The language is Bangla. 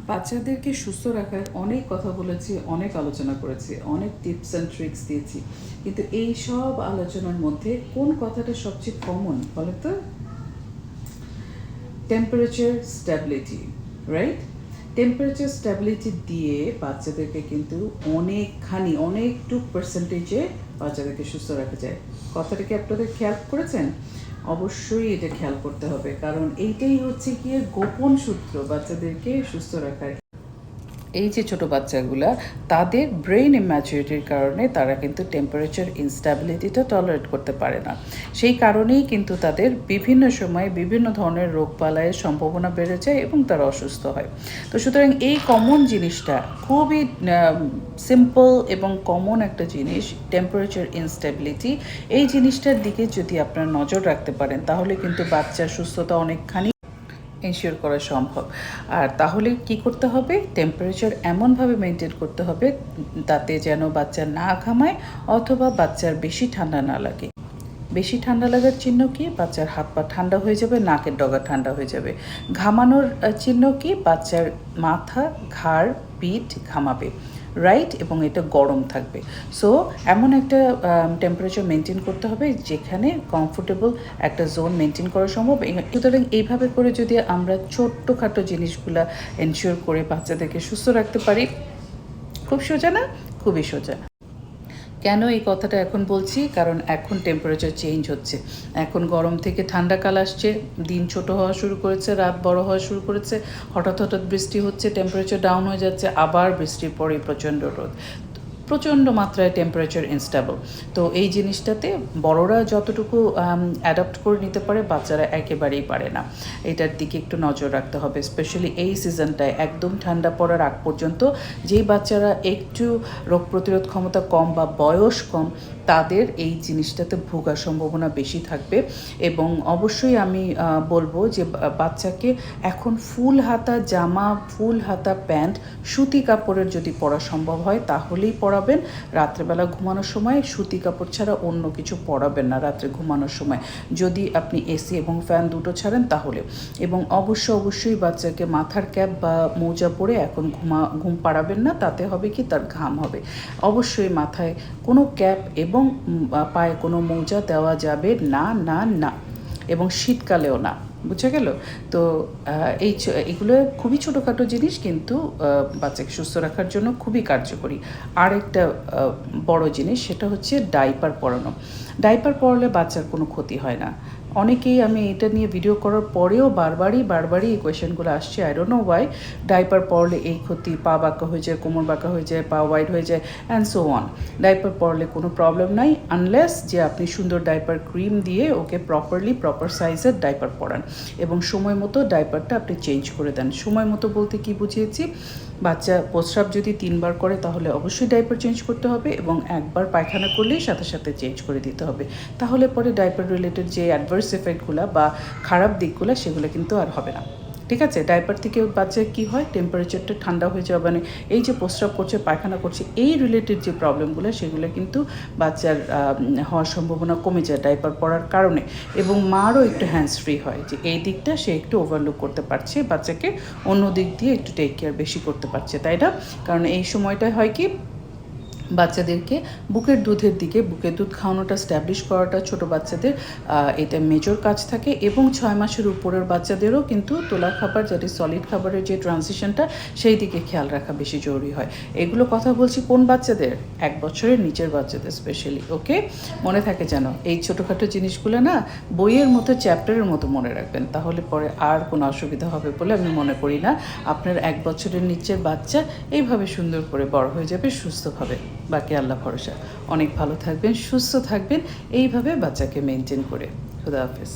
বাচ্চাদেরকে সুস্থ রাখার অনেক কথা বলেছি, অনেক আলোচনা করেছি, অনেক টিপস অ্যান্ড ট্রিক্স দিয়েছি, কিন্তু এই সব আলোচনার মধ্যে কোন কথাটা সবচেয়ে কমন বলে তো? Temperature stability, right? Temperature stability দিয়ে বাচ্চাদেরকে কিন্তু অনেকটু পার্সেন্টেজে বাচ্চাদেরকে সুস্থ রাখা যায়। কথাটা কি আপনাদের খেয়াল করেছেন? অবশ্যই এটা খেয়াল করতে হবে, কারণ এইটাই হচ্ছে গিয়ে গোপন সূত্র বাচ্চাদেরকে সুস্থ রাখার। এই যে ছোটো বাচ্চাগুলা, তাদের ব্রেইন ইম্যাচুরিটির কারণে তারা কিন্তু টেম্পারেচার ইনস্ট্যাবিলিটিটা টলারেট করতে পারে না। সেই কারণেই কিন্তু তাদের বিভিন্ন সময় বিভিন্ন ধরনের রোগবালাইয়ের সম্ভাবনা বেড়ে যায় এবং তারা অসুস্থ হয়। তো সুতরাং এই কমন জিনিসটা খুবই সিম্পল এবং কমন একটা জিনিস, টেম্পারেচার ইনস্ট্যাবিলিটি। এই জিনিসটার দিকে যদি আপনারা নজর রাখতে পারেন তাহলে কিন্তু বাচ্চার সুস্থতা অনেকখানি এনশিওর করা সম্ভব। আর তাহলে কি করতে হবে? টেম্পারেচার এমনভাবে মেনটেন করতে হবে তাতে যেন বাচ্চা না ঘামায় অথবা বাচ্চার বেশি ঠান্ডা না লাগে। বেশি ঠান্ডা লাগার চিহ্ন কি? বাচ্চার হাত পা ঠান্ডা হয়ে যাবে, নাকের ডগা ঠান্ডা হয়ে যাবে। ঘামানোর চিহ্ন কি? বাচ্চার মাথা, ঘাড়, পিঠ ঘামাবে, রাইট? এবং এটা গরম থাকবে। সো এমন একটা টেম্পারেচার মেনটেন করতে হবে যেখানে কমফোর্টেবল একটা জোন মেনটেন করা সম্ভব। সুতরাং এইভাবে করে যদি আমরা ছোট্টখাটো জিনিসগুলা এনশিওর করে বাচ্চাদেরকে সুস্থ রাখতে পারি, খুব সোজা না? খুবই সোজা। কেন এই কথাটা এখন বলছি? কারণ এখন টেম্পারেচার চেঞ্জ হচ্ছে। এখন গরম থেকে ঠান্ডাকাল আসছে, দিন ছোট হওয়া শুরু করেছে, রাত বড় হওয়া শুরু করেছে, হঠাৎ বৃষ্টি হচ্ছে, টেম্পারেচার ডাউন হয়ে যাচ্ছে, আবার বৃষ্টির পরে প্রচণ্ড রোদ, প্রচণ্ড মাত্রায় টেম্পারেচার ইনস্টেবল। তো এই জিনিসটাতে বড়রা যতটুকু অ্যাডাপ্ট করে নিতে পারে, বাচ্চারা একেবারেই পারে না। এটার দিকে একটু নজর রাখতে হবে, স্পেশালি এই সিজনটায় একদম ঠান্ডা পড়ার আগ পর্যন্ত। যেই বাচ্চারা একটু রোগ প্রতিরোধ ক্ষমতা কম বা বয়স কম, তাদের এই জিনিসটাতে ভোগার সম্ভাবনা বেশি থাকবে। এবং অবশ্যই আমি বলবো যে বাচ্চাকে এখন ফুল হাতা জামা, ফুল হাতা প্যান্ট, সুতি কাপড়ের যদি পরা সম্ভব হয় তাহলেই পরাবেন। রাত্রেবেলা ঘুমানোর সময় সুতি কাপড় ছাড়া অন্য কিছু পরাবেন না রাত্রে ঘুমানোর সময়, যদি আপনি এসি এবং ফ্যান দুটো ছাড়েন তাহলে। এবং অবশ্যই বাচ্চাকে মাথার ক্যাপ বা মোজা পরে এখন ঘুম পাড়াবেন না, তাতে হবে কি তার ঘাম হবে। অবশ্যই মাথায় কোনো ক্যাপ এবং পায়ে কোনো মোজা দেওয়া যাবে না না না, এবং শীতকালেও না। বুঝা গেল? তো এগুলো খুবই ছোটোখাটো জিনিস, কিন্তু বাচ্চাকে সুস্থ রাখার জন্য খুবই কার্যকরী। আর একটা বড় জিনিস, সেটা হচ্ছে ডাইপার পরানো। ডাইপার পরালে বাচ্চার কোনো ক্ষতি হয় না। অনেকেই, আমি এটা নিয়ে ভিডিও করার পরেও বারবারই এই কোয়েশ্চেনগুলো আসছে, I don't know Y. Diaper পরলে এই ক্ষতি, পা বাঁকা হয়ে যায়, কোমর বাঁকা হয়ে যায়, পা ওয়াইড হয়ে যায়, অ্যান্ড সো অন। ডাইপার পরলে কোনো প্রবলেম নাই, আনলেস যে আপনি সুন্দর ডাইপার ক্রিম দিয়ে ওকে প্রপার সাইজের ডাইপার পরান এবং সময় মতো ডাইপারটা আপনি চেঞ্জ করে দেন। সময় মতো বলতে কি বুঝিয়েছি? বাচ্চা প্রস্রাব যদি 3 বার করে তাহলে অবশ্যই ডাইপার চেঞ্জ করতে হবে, এবং একবার পায়খানা করলেই সাথে চেঞ্জ করে দিতে হবে। তাহলে পরে ডাইপার রিলেটেড যে অ্যাডভার্স এফেক্টগুলো বা খারাপ দিকগুলো সেগুলো কিন্তু আর হবে না। ঠিক আছে? ডাইপার থেকে বাচ্চার কী হয়? টেম্পারেচারটা ঠান্ডা হয়ে যাওয়া, মানে এই যে প্রস্রাব করছে, পায়খানা করছে, এই রিলেটেড যে প্রবলেমগুলো সেগুলো কিন্তু বাচ্চার হওয়ার সম্ভাবনা কমে যায় ডাইপার পরার কারণে। এবং মারও একটু হ্যান্ডস ফ্রি হয়, যে এই দিকটা সে একটু ওভারলুক করতে পারছে, বাচ্চাকে অন্য দিক দিয়ে একটু টেক কেয়ার বেশি করতে পারছে, তাই না? কারণ এই সময়টায় হয় কি, বাচ্চাদেরকে বুকের দুধ খাওয়ানোটা স্ট্যাবলিশ করাটা ছোটো বাচ্চাদের এটা মেজর কাজ থাকে। এবং 6 মাসের উপরের বাচ্চাদেরও কিন্তু তোলা খাবার, যেটি সলিড খাবারের যে ট্রানজিশনটা, সেই দিকে খেয়াল রাখা বেশি জরুরি হয়। এগুলো কথা বলছি কোন বাচ্চাদের? 1 বছরের নিচের বাচ্চাদের স্পেশালি। ওকে, মনে থাকে যেন এই ছোটোখাটো জিনিসগুলো না বইয়ের মতো, চ্যাপ্টারের মতো মনে রাখবেন, তাহলে পরে আর কোনো অসুবিধা হবে বলে আমি মনে করি না। আপনার 1 বছরের নিচের বাচ্চা এইভাবে সুন্দর করে বড় হয়ে যাবে সুস্থভাবে। বাকি আল্লাহ ভরসা। অনেক ভালো থাকবেন, সুস্থ থাকবেন এইভাবে বাচ্চাকে মেনটেন করে। খুদা হাফেজ।